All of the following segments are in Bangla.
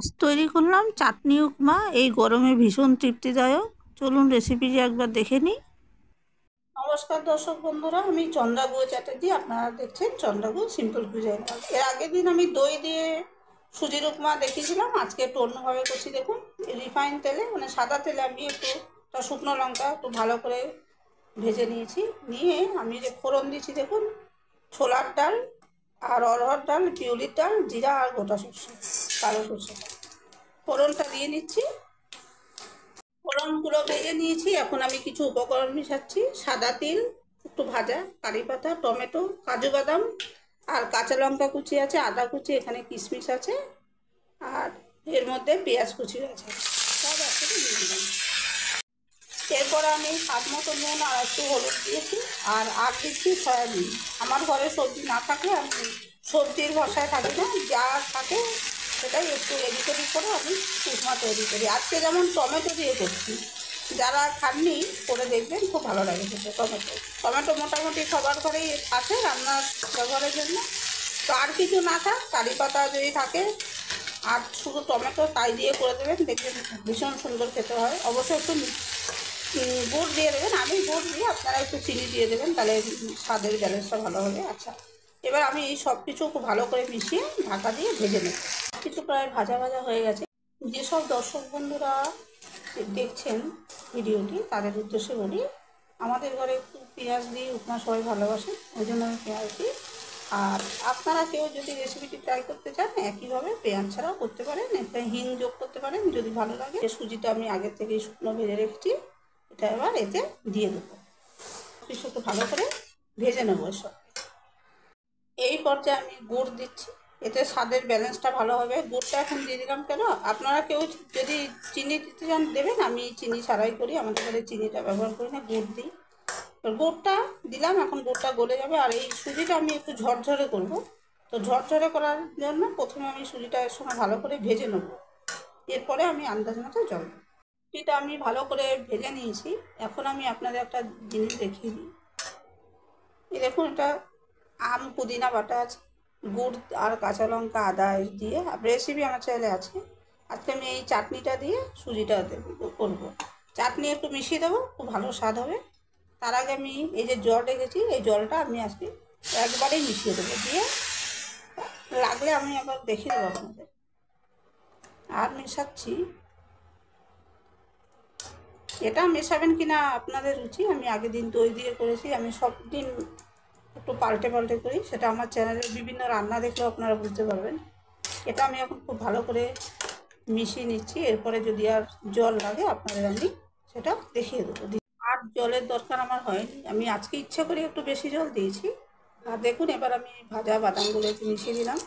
আজ তৈরি করলাম চাটনি উপমা। এই গরমে ভীষণ তৃপ্তিদায়ক। চলুন রেসিপিটি একবার দেখে নিই। নমস্কার দর্শক বন্ধুরা, আমি চন্দ্রাগু চ্যাটার্জি। আপনারা দেখছেন চন্দ্রাগু সিম্পল কুইজিন। এর আগের দিন আমি দই দিয়ে সুজির উপমা দেখিয়েছিলাম। আজকে একটু অন্যভাবে করছি। দেখুন, রিফাইন তেলে মানে সাদা তেলে আমি একটু শুকনো লঙ্কা একটু ভালো করে ভেজে নিয়েছি। নিয়ে আমি যে ফোড়ন দিচ্ছি, দেখুন, ছোলার ডাল আর অরহর ডাল, পিওলির ডাল, জিরা আর গোটা সরষে, কালো সরষে ফোড়নটা দিয়ে নিচ্ছি। ফোড়নগুলো ভেজে নিয়েছি। এখন আমি কিছু উপকরণ মিশাচ্ছি। সাদা তিল একটু ভাজা, কারি পাতা, টমেটো, কাজু বাদাম আর কাঁচা লঙ্কা কুচি আছে, আদা কুচি, এখানে কিশমিশ আছে আর এর মধ্যে পেঁয়াজ কুচি আছে, সব একসাথে দিয়ে দিলাম। এরপর আমি স্বাদ মতো নুন আর একটু হলুদ দিয়েছি আর দিচ্ছি সয়াবিন। আমার ঘরে সবজি না থাকলে আমি সবজির ভরসায় থাকি না, যা থাকে সেটাই একটু এদিক ওদিক করে আমি উপমা তৈরি করি। আজকে যেমন টমেটো দিয়ে করছি, যারা খাননি করে দেখবেন, খুব ভালো লাগে খেতে। টমেটো মোটামুটি সবার ঘরেই আছে রান্নার ব্যবহারের জন্য। তো আর কিছু না থাক, কারি পাতা যদি থাকে আর শুধু টমেটো, তাই দিয়ে করে দেবেন, দেখবেন ভীষণ সুন্দর খেতে হয়। অবশ্যই একটু গুড় দিয়ে দেবেন। আমি গুড় দিয়ে, আপনারা একটু চিনি দিয়ে দেবেন, তাহলে স্বাদের ব্যালেন্সটা ভালো হবে। আচ্ছা, এবার আমি এই সব কিছু খুব ভালো করে মিশিয়ে ঢাকা দিয়ে ভেজে নেব। কিছু প্রায় ভাজা ভাজা হয়ে গেছে। যেসব দর্শক বন্ধুরা দেখছেন ভিডিওটি, তাদের উদ্দেশ্যে বলি, আমাদের ঘরে একটু পেঁয়াজ দিয়ে উপমা সবাই ভালোবাসে, ওই জন্য আমি পেঁয়াজ দিই। আর আপনারা কেউ যদি রেসিপিটি ট্রাই করতে চান, একইভাবে পেঁয়াজ ছাড়াও করতে পারেন, একটা হিং যোগ করতে পারেন যদি ভালো লাগে। সুজিটা আমি আগে থেকেই শুকনো ভেজে রেখেছি, এটা এবার এতে দিয়ে দেবো। কিছু একটু ভালো করে ভেজে নেবো এসব। এই পর্যায়ে আমি গুড় দিচ্ছি, এতে স্বাদের ব্যালেন্সটা ভালো হবে। গুড়টা এখন দিয়ে দিলাম। কেন, আপনারা কেউ যদি চিনি দিতে চান দেবেন, আমি চিনি ছাড়াই করি, আমাদের ঘরে চিনিটা ব্যবহার করি না, গুড় দিই। গুড়টা দিলাম, এখন গুড়টা গলে যাবে। আর এই সুজিটা আমি একটু ঝরঝরে করব। তো ঝরঝরে করার জন্য প্রথমে আমি সুজিটা এর সঙ্গে ভালো করে ভেজে নেব, এরপরে আমি আন্দাজ মতো জল দেব। সুজিটা আমি ভালো করে ভেজে নিয়েছি। এখন আমি আপনাদের একটা জিনিস দেখিয়ে দিই। এই দেখুন, এটা আম পুদিনা বাটা আছে, গুড় আর কাঁচা লঙ্কা আদা দিয়ে রেসিপি আমার চ্যানেলে আছে। আজকে আমি এই চাটনিটা দিয়ে সুজিটা করবো। চাটনি একটু মিশিয়ে দেবো, খুব ভালো স্বাদ হবে। তার আগে আমি এই যে জল রেখেছি, এই জলটা আমি আজকে একবারেই মিশিয়ে দেবো। দিয়ে লাগলে আমি আবার দেখিয়ে দেবো আপনাদের। আর মেশাচ্ছি, এটা মেশাবেন কিনা আপনাদের রুচি। আমি আগের দিন দই দিয়ে করেছি, আমি সব দিন একটু পাল্টে পাল্টে করি, সেটা আমার চ্যানেলের বিভিন্ন রান্না দেখলেও আপনারা বুঝতে পারবেন। এটা আমি এখন খুব ভালো করে মিশিয়ে নিচ্ছি। এরপরে যদি আর জল লাগে আপনাদের আমি সেটা দেখিয়ে দেবো। আর জলের দরকার আমার হয়নি, আমি আজকে ইচ্ছা করে একটু বেশি জল দিয়েছি। আর দেখুন, এবার আমি ভাজা বাদামগুলো একটু মিশিয়ে দিলাম।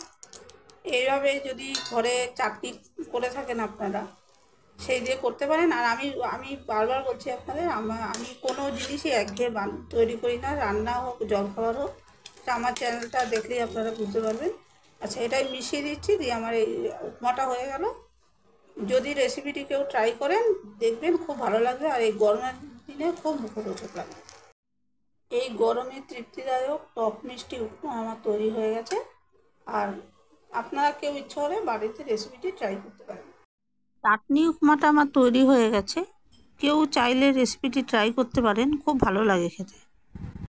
এইভাবে যদি ঘরে চাটনি করে থাকেন আপনারা, সেই দিয়ে করতে পারেন। আর আমি বারবার বলছি আপনাদের, আমি কোনো জিনিসই একঘেয়ে তৈরি করি না, রান্না হোক জলখাবার হোক, তা আমার চ্যানেলটা দেখলেই আপনারা বুঝতে পারবেন। আচ্ছা, এটাই মিশিয়ে দিচ্ছি, দিয়ে আমার এই উপমাটা হয়ে গেল। যদি রেসিপিটি কেউ ট্রাই করেন, দেখবেন খুব ভালো লাগবে। আর এই গরমের দিনে খুব মুখরোচক লাগবে। এই গরমে তৃপ্তিদায়ক টক মিষ্টি উপমা আমার তৈরি হয়ে গেছে। আর আপনারা কেউ ইচ্ছা হলে বাড়িতে রেসিপিটি ট্রাই করতে পারেন। চাটনি উপমাটা আমার তৈরি হয়ে গেছে, কেউ চাইলে রেসিপিটি ট্রাই করতে পারেন, খুব ভালো লাগে খেতে।